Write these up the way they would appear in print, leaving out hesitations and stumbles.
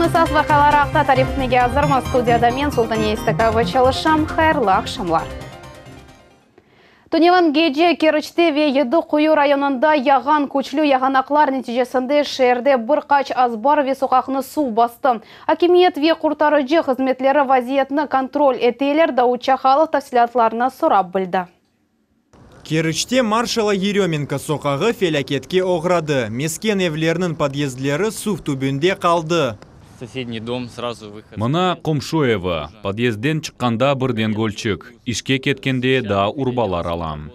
Мысас вақаларақта тарифмеге азырма студияда мен Султания Истакова çalışам. Хайырлы ақшамлар. Туневан геже Керчте ве Еді Құю районында яған көчлю яғанақлар нәтижесінде шерде бір қач азбар ве соқақны су басты. Акимиет ве құртарыжы қызметлері вазиетні контроль етелер да учахалық тәфсилатларына сұрап білді. Керчте маршала Еременко соқағы фелакетке оғрады. Мескен евлерінің подъездлері су түбінде қалды. Соседний дом сразу выход. Мына Комшоева, подъезден шыққанда бірден гөлчік. Ішке кеткенде да урбалар алам.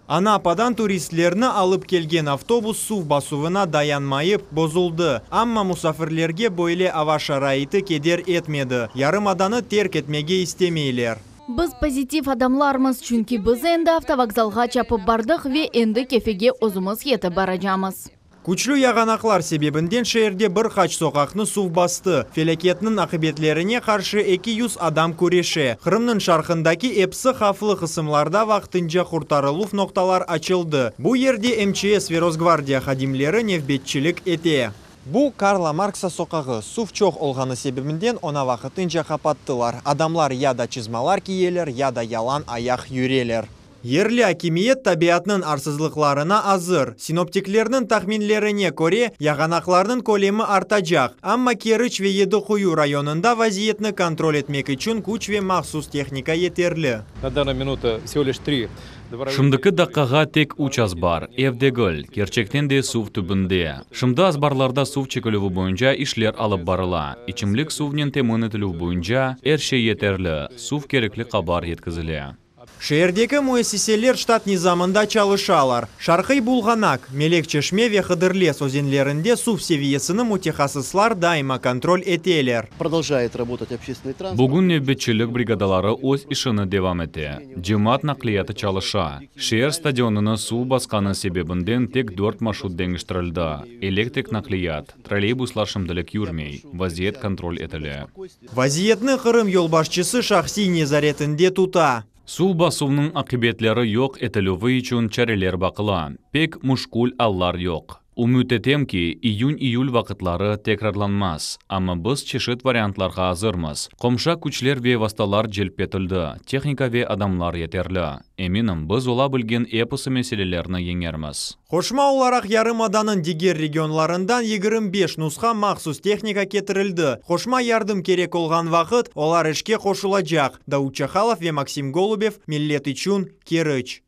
Анападан туристлерні алып келген автобус су басуына dayanmayып бозулды. Амма мусафирлерге бойле ава шарайыты кедер етмеді. Ярымаданы терк етмеге істемейлер. Біз позитив адамлармыз, чүнки біз енді автовокзалға чапып бардық ве енді кефеге өзіміз еті баражамыз. Күчлü яғанақлар себебінден шерде бір қач соқақны су басты. Фелакетнің ақыбетлеріне қаршы 200 адам көреші. Қырымның шарқындаки эпсі хафлы қысымларда вақтынжа құртарылуф ноқталар açıldı. Бұл ерде МЧС ве Росгвардия хадимлері невбетчілік ете. Бұл Карла Маркса соқағы сув чоқ олғаны себебінден она вақытынжа қапаттылар. Адамлар яда чизмалар киелер, яда ялан аяқ юрелер. Ерлі акимиет табиатның арсызлықларына азыр. Синоптиклерінің тахминлеріне көре яғанақларының көлемі артажақ. Амма Керч ве Еді Құю районында вазиетні контроль етмек үшін күч ве махсус техника етерлі. На данную минуту всего лишь 3. Шымдықы даққаға тек учас бар. Евдегіл, Керчектен де сув түбінде. Шымды азбарларда сув чекілуі бойынша ішлер алып барыла. Ичімлік сувнен темін етілу бойынша әрше етерлі. Сув кереклі қабар еткізілі. Шердегі муэссиселер штат низамында çalışалар. Шарқый булғанак, Мелек Чешме ве Хыдырлес өзенлерінде сув севиесіні мутехасыслар дайма контроль етелер. Продолжает работать общественный транспорт. Бүгін невбетчілік бригадалары өз ішіні девам еті. Жемат нақлияты çalışа. Шер стадионыны су басқаны себебінден тек 4 маршрут деңіштірілді. Электрик нақлият, троллейбуслар шымділік юрмей, вазиет контроль етілі. Вазиетні Қырым елбашчысы шахси незаретінде тута. Су басуының ақибетлері yok етілуі үшін чәрелер бақыла. Пек мұшкул аллар yok. Умут етем ки июнь-июль вақытлары текрарланмас. Амма біз чешет вариантларға азырмыз. Қомша күчлер ве васталар желпетілді. Техника ве адамлар етерлі. Еминім, біз ола білген эпосы мәселелеріні еңерміз. Қошма оларақ Ярымаданын дигер регионларындан 25 нұсқа махсус техника кетірілді. Қошма ярдым керек олған вақыт олар ішке қошылажақ. Даучахалов ве Максим Голубев, Миллет Ичун, Керч.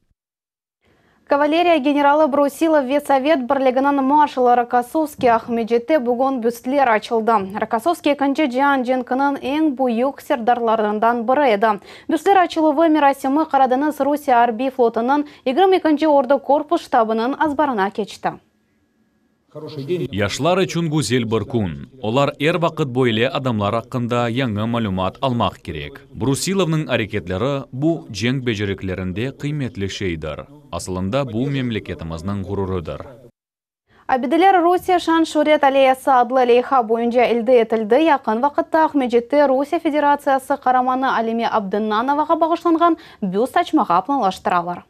Кавалерия генералы Брусилов ве Совет бірлігінің маршалы Рокоссовский Ахмеджетте бүгін бүстлер açılды. Рокоссовский екінші жан женкінің ең бұйық сердарларынан бірі еді. Бүстлер açылуы мерасимы Қарадыныз Русия Арби флотының 22-ші орды корпус штабының азбарына кечті. Яшлары үшін гүзел бір күн. Олар әр вақыт бойле адамлар ақында яңа малумат алмақ керек. Брусиловның әрекетлері бұл женг бежереклерінде қиметлі шейдір. Асылында бұл мемлекетіміздің ғұрурыдыр. Абиделер Русия Шан Шурет аллеясы адлы лейха бойынша елді етілді. Яқын вақытта Ахмеджетте Русия Федерациясы қараманы Алиме Абдыннановаға бағышланған бюст ачмаға планлаштыралар.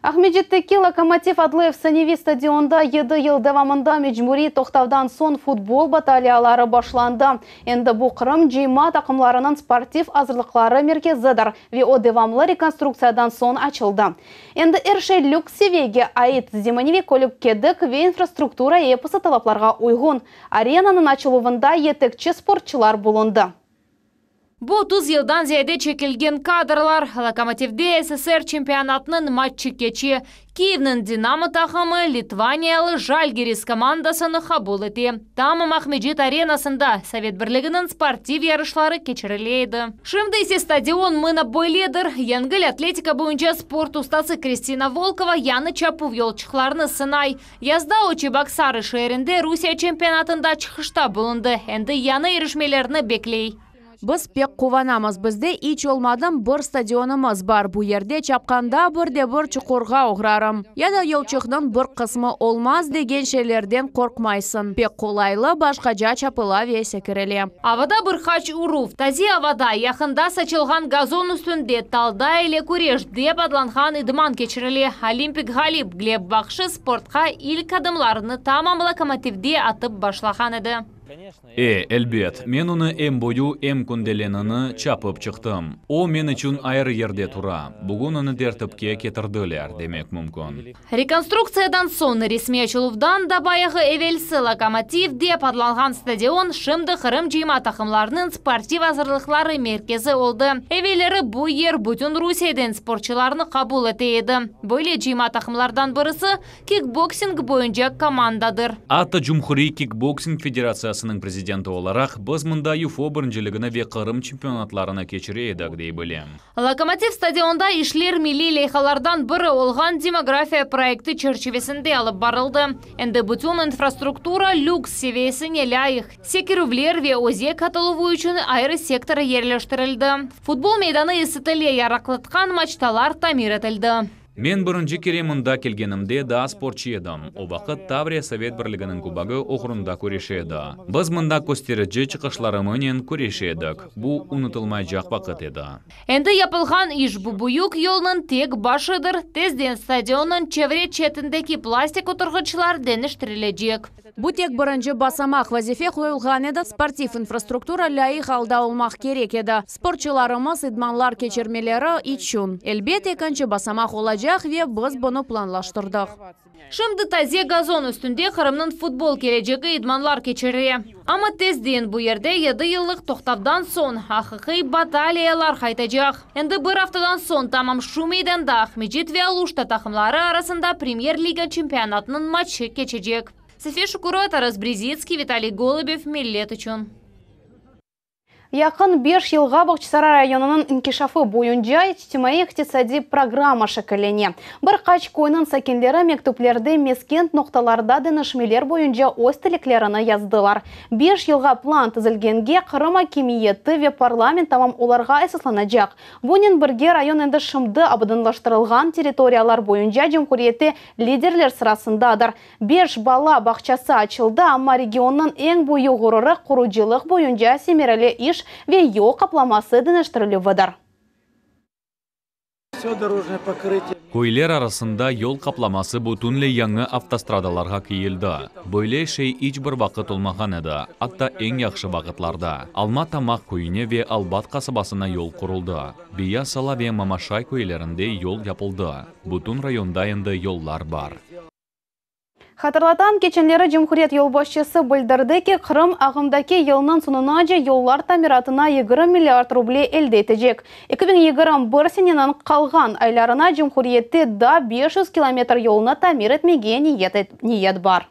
Ахмеджеттеки Локомотив адлы Эфсаневи стадионда 7 ел давамында мечмури тоқтаудан сон футбол баталиялары башланды. Енді бұл Қырым жейма тақымларының спортив азырлықлары меркезідір ве о девамлы реконструкциядан сон açılды. Енді әршей люксевеге айт земаневи көлік кедік ве инфраструктура епысы талапларға ұйғын. Аренаның açылуында етекчі спортчылар болынды. Бұл 30 елдан зияде чекілген кадрлар. Локомотивде СССР чемпионатының матчы кечі. Киевнің Динамо тақымы Литваниялы Жальгирис командасыны қабыл еті. Тамым Ахмеджет аренасында Совет бірлігінің спортив ярышлары кечірілейді. Шымдайсе стадион мұны бойледір. Янгыл атлетика бойынша спорт устасы Кристина Волкова яны чапу елчықларыны сынай. Язда очи боксары шерінде Русия чемпионатында чықышта болынды. Әнді яны ерішмелеріні беклей. Біз пек қуванамыз, бізде ич олмадым бір стадионымыз бар. Бұл ерде чапқанда бірде-бір чұқырға оғрарым. Яда елчықның бір қысмы олмаз деген шелерден қорқмайсын. Пек қолайлы башқа жа чапыла весе кіреле. Авада бір хач уруф. Тази авада яқында сачылған газон үстінде талда еле көреш деп адланған идман кечіріле. Олимпик Галиб Глеб Бақшы спортқа ил кадымларыны тамам Локомотивде атып башлаған еді. Әлбет, мен уны эм бою, эм күнделенini чапып чыктым. О мен үчүн айры жерде тура. Бүгүн уны тертипке кетирдилер, демек мүмкүн. Реконструкциядан соң ресми ачылудан да баягы эвелси Локомотив деп атланган стадион шымды Кырым жыйма такымларынын спортив азырлыклары меркези болду. Эвелери бу ер бүтүн Русиядан спортчуларны кабул этейди. Бөле жыйма такымлардан бирisi кикбоксинг боюнча командадыр. Ата Жумхурий кикбоксинг федерациясынын президенти olarak biz мында ЮФО биринчилигине ве Кырым чемпионатларына кечирейдик дей билем. Локомотив стадионда ишлер милли лейхалардан бiri олган демография проекти чырчевесинде алып барылды. Энди бүтүн инфраструктура люкс севесине ляйык. Секирувлер ве өзек атылуу үчүн айры сектор жерлештирилди. Футбол мейданы ысытыле яраклаткан мачталар тамир этилди. Мен биринчи кере мында келгенимде да спортчу едим. О вакыт Таврия Совет Бирлигинин кубогу охурунда көрөшөдү. Биз мында көстөрүчү чыгышлары менен көрөшөдүк. Бу унутулмай жак вакыт эди. Энди япылган иш бу буюк жолдун тек башыдыр. Тезден стадиондун чевре четиндеги пластик отургучулар деништирилежек. Бу тек биринчи басамак вазифе коюлган эди. Спортив инфраструктура лайык алда болмак керек эди. Спортчуларыбыз идманлар кечирмелери үчүн. Элбет экинчи басамак болажак ве биз буну планлаштырдык. Шымды тазе газон үстүндө Кырымдын футбол келечеги идманлар кечири. Ама тезден бу жерде 7 жылдык токтовдон соң акыкый баталиялар кайтажак. Энди бир аптадан соң тамам шу мейданда Ахмеджит ве Алушта такымлары арасында Премьер-лига чемпионатынын матчы кечежек. София Шукурова, Тарас Брезицкий, Виталий Голубев, Миллет үчүн. Якын 5 жылға Бахчисарай районының инкишафы боюнча ичтимаий иктисади программа шекеллене. Бір кач койнын сакинлери мектеплерде мескент нокталарда денешмелер боюнча өз тилектерин яздылар. 5 жылға план түзүлгенге Кырым акимиети ве парламент тамам оларга эсесланажак. Бунин бирге район энди шымды абыдынлаштырылган территориялар боюнча жумхуриети лидерлер сырасындадыр. 5 бала бакчасы ачылды, амма регионнун эң бою гуруру куручулук боюнча семерели иш ве йол капламасы денештирилүүдөр. Көйлер арасында yol капламасы бүтүнлөй яңы автострадаларга кийилди. Böyle şey hiç bir вакыт olmagan edi. Hatta en yaxşı вакытларда. Алма тамак көйүнө ве Албат касабасына yol kuruldu. Бия Сала ве Мамашай көйлеринде yol yapıldı. Бүтүн районда энди yollar бар. Хатырлатан кеченлері Жумхурет yolbaşçысы bildirdi ki Kırım ағымдаки yılının sonuna yollar tamiratına 20 milyard rubli elde etecek. 2021 senenin kalgan aylarına Jumhuriyeti da 500 kilometr yoluna tamir etmege niyet var.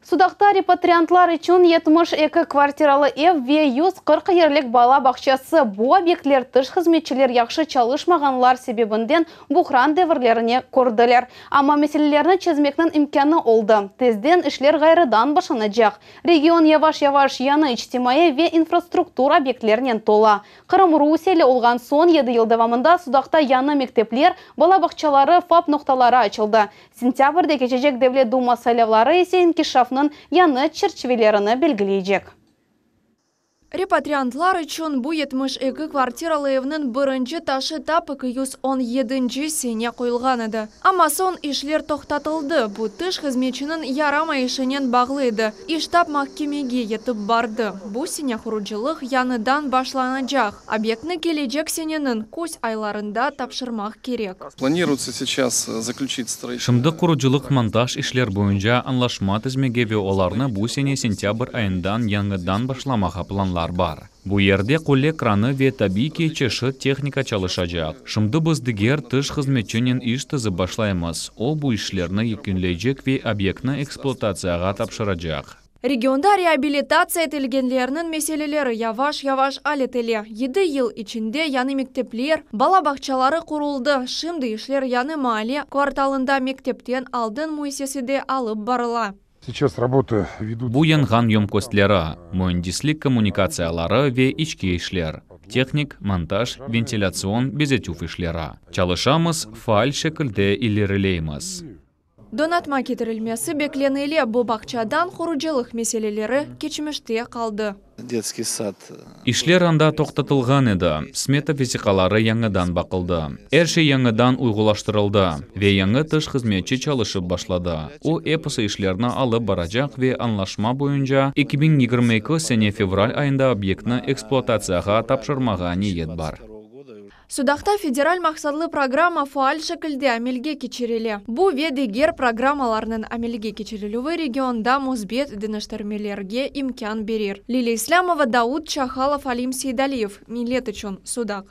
Судакта репатриантлар үчүн 72 квартиралы эв ве 140 ерлик бала бакчасы бу объектлер тыш хизметчилер яхшы чалышмаганлар себебинден бухран деврлерине көрдүлөр. Ама меселелерни чезмектин имканы олду. Тезден ишлер кайрадан башланажак. Регион яваш-яваш яны ичтимаий ве инфраструктура объектлеринен тола. Кырым Русияли олган сон 7 жыл давамында Судакта яны мектеплер, бала бакчалары, фап нокталары ачылды. Сентябрде кечежек Девлет Дума сайлаулары эсе инкишафнын яны чырчевелерини белгилейжек. Репатриантлар үчүн бу 72 квартиралы эвнин биринчи ташы этапы 217 сене коюлган эди. Ама сон ишлер токтотулду. Бу тыш хизметчинин ярамай ишинен баглы эди. Иштап махкемеге етип барды. Бу сене куручулук яныдан башланажак. Объектни келечек сененин көз айларында тапшырмак керек. Планируется сейчас заключить строительство. Шымды куручулук монтаж ишлер боюнча анлашма тизмеге ве оларны бу сене сентябрь айындан яңыдан башламага планлар бар. Бу yerде коле краны ве табийки чешит техника чалышажак. Шымды біз дигер тыш хизметчинен иш тызып башлаймыз. Ол бу ишлерни екинлейжек ве объектны эксплуатацияга тапшырajak. Регионда реабилитация этилгенлеринин меселелери яваш-яваш алетеле. 7 жыл ичинде яны мектеплер, бала бакчалары курулду. Шымды ишлер яны маале кварталында мектептен алдын муйсесиде алып барыла. Сейчас работа ведут. Бу янган ёмкостлері, мундислик коммуникациялары ве ички ишлер. Техник, монтаж, вентиляцион, безетюф ишлері. Чалышамыз фааль шекілде илерилейміз. Донатма кетірілмесі бекленеле бұл бақчадан құрыжылық меселелері кечіміште қалды. Детский сад. Ишлер анда тоқтатылған еді. Смета физикалары яңыдан бақылды. Әрше яңыдан уйғылаштырылды. Ве яңы тыш қызметчі çalışып башлады. О эпосы ишлеріне алып баражақ ве анлашма бойынша 2022 сене февраль айында объектні эксплуатацияға тапшырмаға ниет бар. Судақта федераль мақсадлы программа фаал шекілде амелге кечерелі. Бұ ведегер программаларының амелге кечерелуі регионда мұзбет дініштірмелерге имкан берер. Лилия Исламова, Дауд Чахалов, Алим Сейдалиев. Милет үшін Судақ.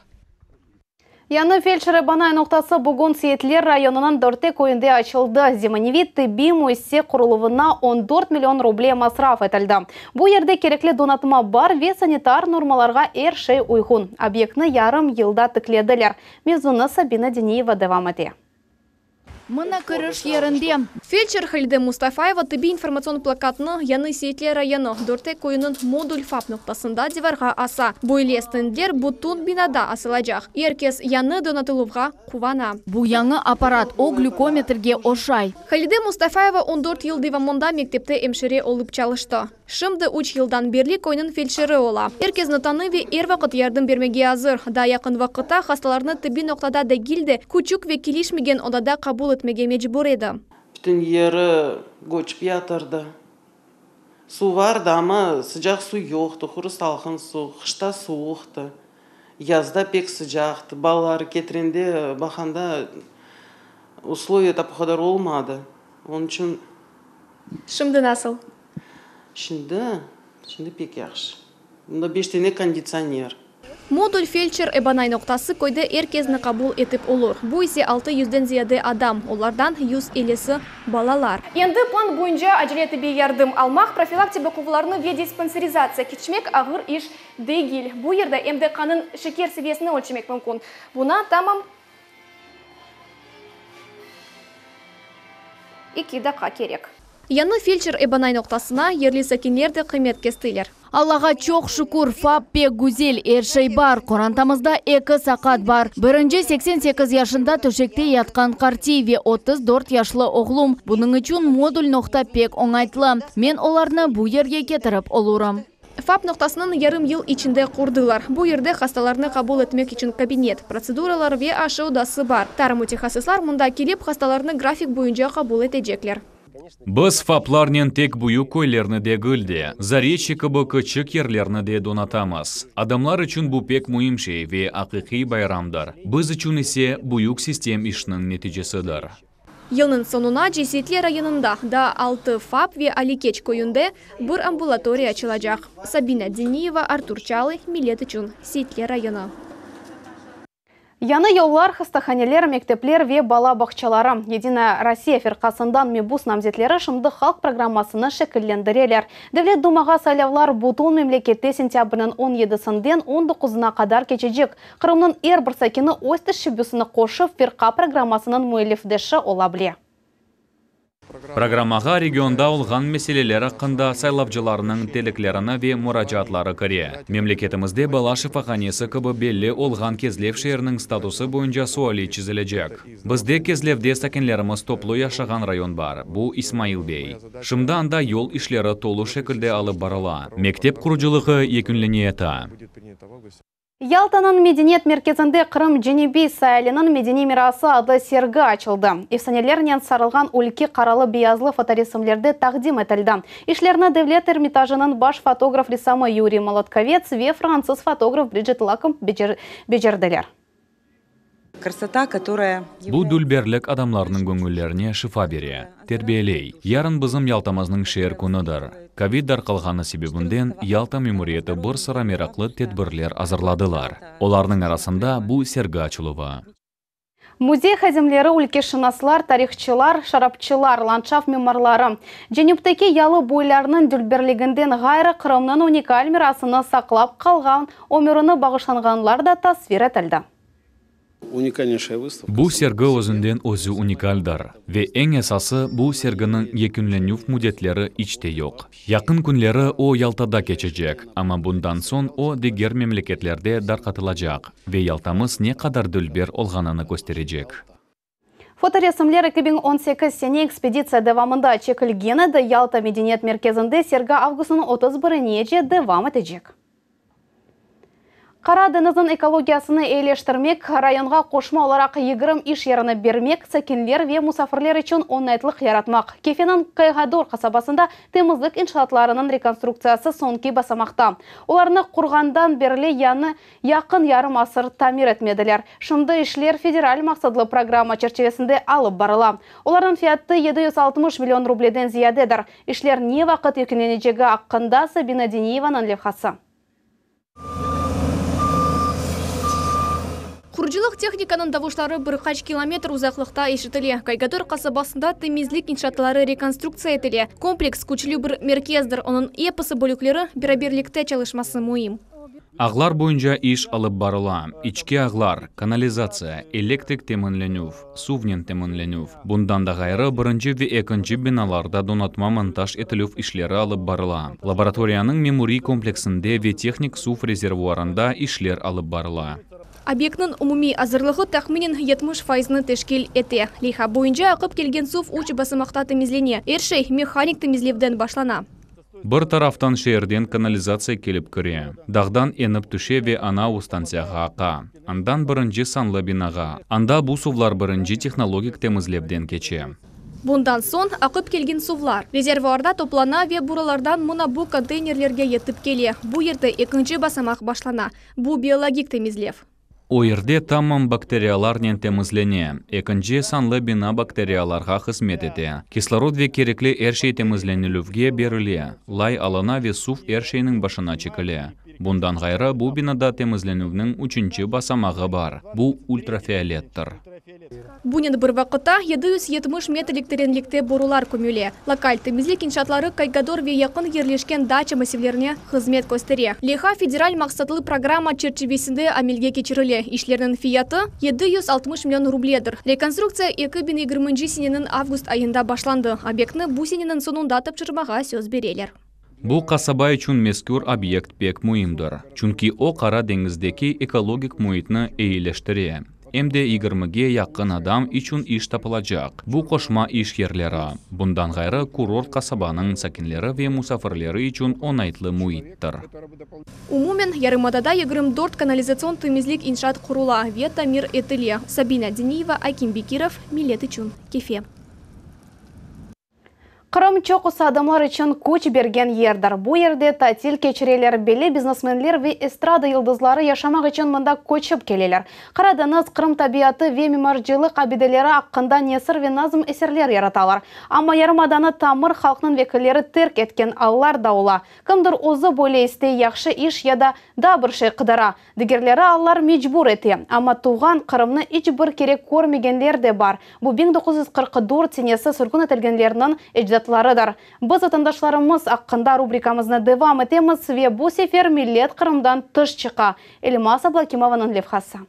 Яны фельдшері банай ноқтасы бүгін Сейтлер районының дөртек ойынды açıldı. Земаневит тибби муйсе құрылывына 14 миллион рублей масраф етілді. Бұл ерде кереклі донатыма бар ве санитар нормаларға шей уйғын. Объектны ярым елда тікледілер. Мезуны Сабина Денеева девам ете. Мына көріш ерінде. Фельдшер Халиде Мустафаева тіби информацион плакатны яны Сейтлер районы дөртек ойынын модуль фап ноқтасында деварға аса. Бойле стендлер бутун бинада асылажақ. Еркес яны донатылуға кувана. Бұл яңы аппарат о глюкометрге ошай. Халиде Мустафаева 14 ел девамонда мектепте емшіре олып чалышты. Шымды 3 елдан берлік ойынын фельдшері ола. Еркес нотаны ве ер вақыт ярдым бермеге азыр. Да яқын вақытта хасталарны тіби ноқтада да гилді күчік ве келишмеген одада қабул etmege mecbur edi. Bütün yeri göçüp yatırdı. Su vardı ama sıcak su yoktu. Kuru salkın su, kışta soğuktu. Yazda pek sıcaktı. Balları getirinde bakanda условия da bu kadar olmadı. Onun için... Şimdi nasıl? Şimdi pek yaxşı. Bunda 5 tane kondisyoner. Модуль фельдшер эбанай ноқтасы көйді еркезні қабул етіп олыр. Бұ есе 600-ден зияды адам, олардан 150-сі балалар. Енді план бойынша әжілеті бей ярдым алмақ профилактика құвыларыны ве диспансеризация кечмек ағыр иш дейгіл. Бұ ерді әмді қанын шекер севесіні өлчемек мүмкін. Бұна тамам 2 даққа керек. Яны фельдшер эбанай ноқтасына ерлі сәкенлерді қымет кестейлер. Аллаға чоқ шүкур, фап пек гүзел ершей бар. Қорантамызда 2 сақат бар. Бірінші 88 яшында төшекте ятқан қарти ве 34 яшлы оғлым. Бұның үшін модуль ноқта пек оңайтлы. Мен оларны бұ ерге кетіріп олурам. ФАП ноқтасының ярым ел içinde құрдылар. Бұ ерде хасталарны қабул етмек үшін кабинет. Процедуралар ве ашы удасы бар. Тарым утехасыслар мұнда келіп хасталарны график бойынша қабул етежеклер. Біз фапларнен тек бұйы көйлерні де гүлде, заречі кыбы күчік ерлерні де донатамыз. Адамлар үшін бұл пек мұйымшей ве ақиқи байрамдар. Біз үшін есе бұйық систем ішінің нетижесідір. Елнын сонуна Сейтлер районында да 6 ФАП ве Аликеч көйінде бір амбулатория açılacak. Сабина Денеева, Артур Чалы, Милет үшін Сейтлер районы. Яны yollar, хастаханелер, мектеплер ве бала бақчалары. Единая Россия фирқасындан мебус намзетлері шымды халық программасыны шекіллендірелер. Девлет думаға сайлавлар бұтын мемлекетте сентябрінің 17-сінден 19-на қадар кечежек. Қырымның ер бір сәкені ойсты шибюсыны қошып фирқа программасының мөйлефдеші олабле. Программаға регионда олған мәселелер ақында сайлапчыларының телеклеріні ве мұражатлары кіре. Мемлекетімізде бала шифаханесі кібі белі олған кезлев шерінің статусы бойынша суали чизілежек. Бізде кезлевде сәкенлеріміз топлы яшаған район бар. Бұл Исмаил бей. Шымда анда yol ішлері толу шекілде алып барыла. Мектеп құрыжылығы екінлене еті. Ялтаның медениет мерkezінде Қырым Женеби сайылының медени мирасы ады сергі açılды. Efsanелерінен сарылған өлке қаралы биязлы фоторесімлерді тақдим етілді. Ишлеріне Девлет Эрмитажының баш фотограф рисамы Юрий Молотковец ве француз фотограф Бриджит Лаком бежерділер. Бұл дүлберлік адамларының көңілеріне шифа бере, тербиелей. Ярын бізім ялтамызның шер күніdir. Ковиддар қалғаны себебінден Ялта мемориеті бір sıra мерақлы тедбірлер азырладылар. Оларның арасында бұл сергі açылуы. Музей хаземлері өлкешінаслар, тарихчылар, шарапчылар, ландшафт меморлары. Женептеке ялы бойларының дүлберлігінден ғайры Қырымның уникаль мирасыны сақлап қалған, өміріні бағышланғанлар да тасвир етілді. Бұл сергі өзінден өзі уникальдар. Ве ең esası бұл сергінің екінленув мудетлері içте yok. Якын күнлері о Ялтада кечecek, ama bundan son o diğer memleketlerde darqatılacak ve Ялтамыз не қадар дүлбер olğanını gösterecek. Фоторесімлер 2018 сене экспедиция девамында чекілгені де Ялта Мединет мерkezінде серга августының 31-неже девам етежек. Қара деңіздің экологиясыны ейлештірмек, районға қошма оларақ егірім иш еріні бермек, сәкенлер ве мұсафірлер үшін оңайтлық яратмақ. Кефенің Кайғадор қасабасында темізлік иншаатларының реконструкциясы сонки басамақта. Оларны құрғандан берлі яны яқын ярым асыр тамир етмеділер. Шымды ішлер федераль мақсадлы программа черчевесінде алып барыла. Олардың фиатты 760 миллион рубледен зиядедір. Ішлер не вақыт екіненежегі аққында Сабина Денееваның левхасы. Құржылық техниканың давышлары бір қач километр ұзақлықта ешітілі. Кайгадор қасабасында темизлік иншатлары реконструкция етілі. Комплекс күчлі бір меркездір, оның епісі бөліклері біраберлікте çalışması мұйым. Ағлар бойынша иш алып барыла. Ичке ағлар, канализация, электрик темінленув, сувнен темінленув. Бұндан да ғайры бірінші ве екінші биналарда донатма монтаж етілув ишлері алып барыла. Лабораторияның мемори комплексінде ве техник сув резервуарында ишлер алып барыла. Объектның умуми азырлығы тахминен 70%-ны тешкел еті. Лиха бойынша ақып келген сув уч басымақта темизлене. Ершей механик темизлевден башлана. Бір тарафтан шерден канализация келіп көре. Дағдан еніп түше ве ана устанцияға ақа. Андан бірінші санлы бинаға. Анда бұл сувлар бірінші технологик темізлевден кече. Бұндан сон ақып келген сувлар. Резервуарда топлана ве буралардан мұна бұл контейнерлерге етіп келе. Бұл ерді екінші басамақ башлана. Бұл биологик темизлев. Ойырде тамам бактерияларнен темізлене. Екінші санлы бина бактерияларға қызмет ете. Кислород ве керекли әршей темізленілуге беріле. Лай алана ве сув әршейнің башына чекіле. Бұндан ғайры бұл бинада темізленуінің үшінші басамағы бар. Бұл ультрафиолеттір. Бұнен бір вақытта 770 метрлік теренлікте борулар көмеле. Локаль темізлік иншатлары Кайгадор ве яқын ерлешкен дача массивлеріне қызмет көстере. Леха федераль мақсатлы программа черчевесінде амелге кечіріле. Ишлерінің фияты 760 миллион рубледір. Реконструкция 2020 сененің август айында башланды. Объектны бұл сененің сонында тапшырмаға сөз берелер. Бұл қасаба үшін мескур объект пек мұйымдыр. Чүнки о қара деңіздеки экологик мұйтны эйлештіре. Эмде 20-ге яқын адам үшін иш тапылacak. Бұл қошма иш ерлері. Бұндан ғайры курорт қасабаның сәкенлері ве мұсафірлері үшін онайтлы мұйттыр. Умумен, Ярымадада 24 канализацион темизлик иншат құрула. Вета мир етіле. Сабина Денеева, Айким Бекиров, Милет үшін. Кефе. Қырым чоқыс адамлар үшін көч берген ердір. Бұл ерде татил кечірелер, белі бизнесменлер ве эстрада йылдызлары яшамақ үшін мұнда көчіп келелер. Қарадыңыз Қырым табиаты ве мемаржилы қабиделері аққында несір ве назым эсерлер яраталар. Ама Ярымаданы тамыр халқының векілері терк еткен аллар даула. Кімдір озы боле істей яқшы иш яда да бір шей қыдара. Дегерлері аллар мечбур еті. Ама туған Қырымны іч бір керек көрмегенлер де бар. Бұл 1944 тенесі сүргін етілгенлерінің ejdatlarıdır. Biz vatandaşlarımız hakkında rubrikamızda devam etemiz ve bu sefer millet Kırım'dan tış çıka. Elmas Ablakimovanың levhası.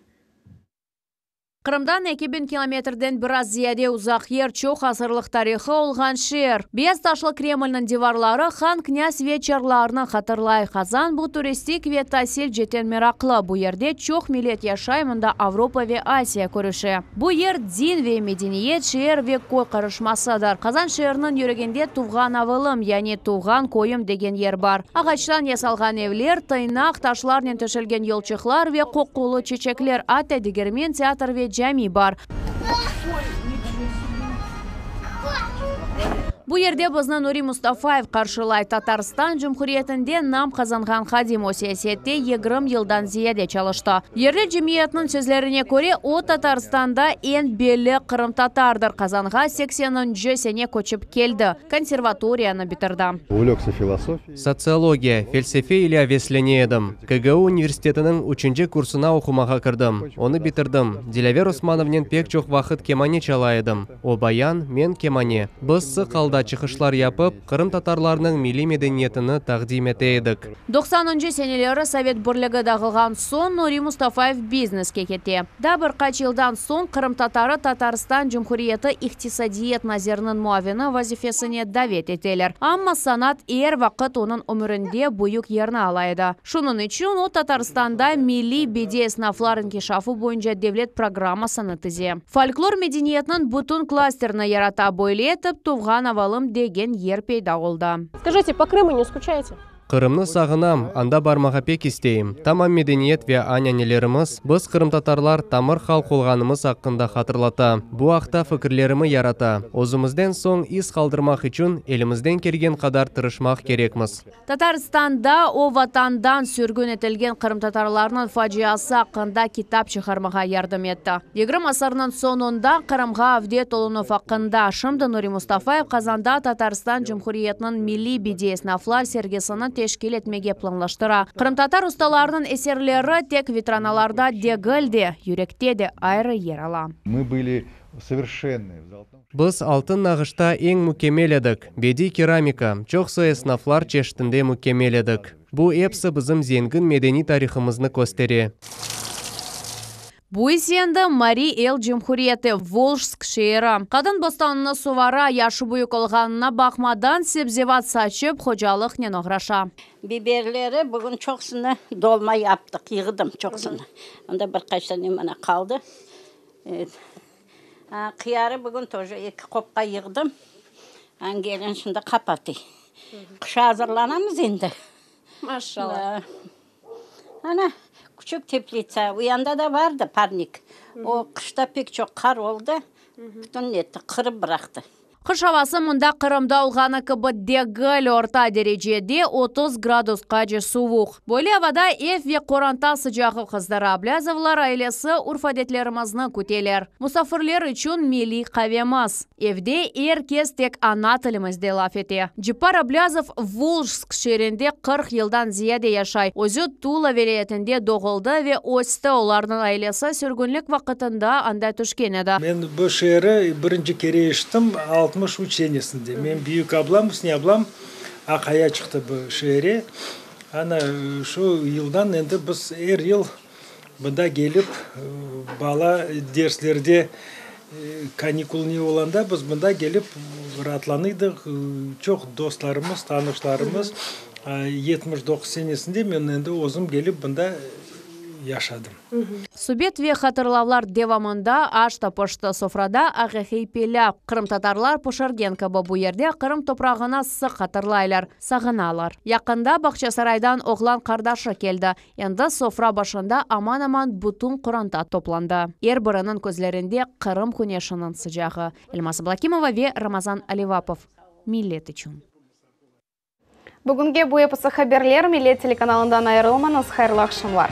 Қырымдан 2000 километрден біраз зияде ұзақ ер чоқ ғасырлық тарихы олған шер. Бес ташлы Кремльнің деварлары хан князь вечерларына қатырлай. Қазан бұл туристик ве тасел жетен мерақлы. Бұл ерде чоқ милет яшаймында Авропа ве Азия көріші. Бұл ер дин ве медениет шер ве кой қарышмасыдыр. Қазан шерінің юрегенде туған авылым, яғни туған койым деген ер бар. Ағаштан ясалған евлер, тайнақ ташларнен төшілген елчықлар ве қоққулы чечеклер аты дегермен театр ве Жами бар. Бұл ерде біздің Нури Мустафаев қаршылай. Татарстан Жұмхуриетінде нам қазанған Хадим осиясетте 20 елдан зияде çalışты. Ерлі жемиетінің сөзлеріне көре, о Татарстанда ең белі Қырым татардыр. Қазанға 80-нче сене көчіп келді. Консерваторияны бітірді. Социология, фельсефе или авеслене едім. КГУ университетінің 3-нче курсына оқымаға кірдім. Оны бітірдім. Дилавер Османовнен пек жоқ вақыт кемане чала едім. О баян, мен кемане. Біз қалды залда чыгышлар япып, Кырым татарларының милли мәдениетini тәкъдим этедик. 90-нчы сенелері Совет Бірлігі дағылған сон Нури Мустафаев бизнеске кете. Да бір қач жылдан сон Кырым татары Татарстан Жумхурияты иқтисадиет назерінің муавины вазифесіне давет етелер. Амма санат ер вақыт оның өмірінде бұйық ерні алайды. Шунын үшін о Татарстанда милли беде снафларын кешафы бойынша девлет программасыны тізе. Фольклор медениетінің бүтін кластерны ярата бойлетіп, туған авалым деген ер пейда олды. Скажите, по Крыму не скучаете? Кырымны сағынам, анда бармаға пек істейім. Тамам медениет ве анянелеріміз, біз Кырым татарлар тамыр халк олғанымыз хақында хатырлата. Бу ақта фікірлерімі ярата. Өзімізден соң із қалдырмақ үшін елімізден келген қадар тырышмақ керекміз. Татарстанда о ватандан сүргін етілген Кырым татарларының фажиасы хақында китап шығармаға ярдым етті. 20 асырының сонында Кырымға Авдет Олунов хақында Шымды Нури Мустафаев Қазанда Татарстан Жумхуриятының милли беде снафлар сергесінің тешкил етмеге планлаштыра. Кырым-татар ұсталарының эсерлері тек ветераналарда дегілде, юректе де айры ерала. Мы были совершенны. Біз алтын нағышта ең мүкемел едік. Беди керамика, чоқсы эснафлар чештінде мүкемел едік. Бұл эпсі біздің зенгін медени тарихымызны көстере. Буйсенді Мари Эл Жумхуриеті Волжск шейірі. Қадын бостаныны сувара яшы бұйық олғанына бақмадан себзеват сачып қожалық нен оғраша. Биберлері бүгін чоқсыны долма яптық, йығыдым чоқсыны. Онда бір қайштан емана қалды. Қияры бүгін тоже екі қопқа йығыдым. Ангелін шында қапаты. Қыша азырланамыз енді. Машалла. Ана. Küçük teplica, u yanda da vardı parnik. O kışta pek çok kar oldu. Bütün etti, kırıp bıraktı. Қыш авасы мұнда Қырымда олғаны кібіддегі орта дәрежеде 30 градусқа же суық. Бөлі авада эф ве қоранта сыжағы қыздары Аблязовлар айлесі урфадетлерімізні көтелер. Мұсафырлер үшін милли қавеміз. Евде еркес тек ана тілімізде лаф ете. Джипар Аблязов Волжск шерінде 40 елдан зияде яшай. Өзі Тула велиетінде доғылды ве өсті олардың айлесі сүргінлік вақытында анда түшкен еді. Мен бұл шері бірінші кере ештім 60 ученесінде. Мен бүйік аблам, сне аблам ақая шықты бұл шері. Ана шу елдан енді біз әр ел бұнда келіп бала дерслерде каникул не оланда біз бұнда келіп ратланыйдық. Çok достарымыз, танышларымыз 79 сенесінде мен енді өзім келіп бұнда yaşadım. Субет ве хатырлавлар девамында ашта-пышты софрада ағехей пеля. Қырым татарлар пұшыргенкі бұл ерде Қырым топрағына сық хатырлайлар, сағыналар. Яқында Бақчасарайдан оғлан қардашы келді. Енді софра башында аман-аман бұтын құранта топланды. Ер бірінің көзлерінде Қырым күнешінің сыжағы. Эльмас Блакимова ве Рамазан Аливапов. Миллет үшін. Бүгінге бұл эпосы хаберлер Милет телеканалындан айырылманыз, хайырлы ақшамлар.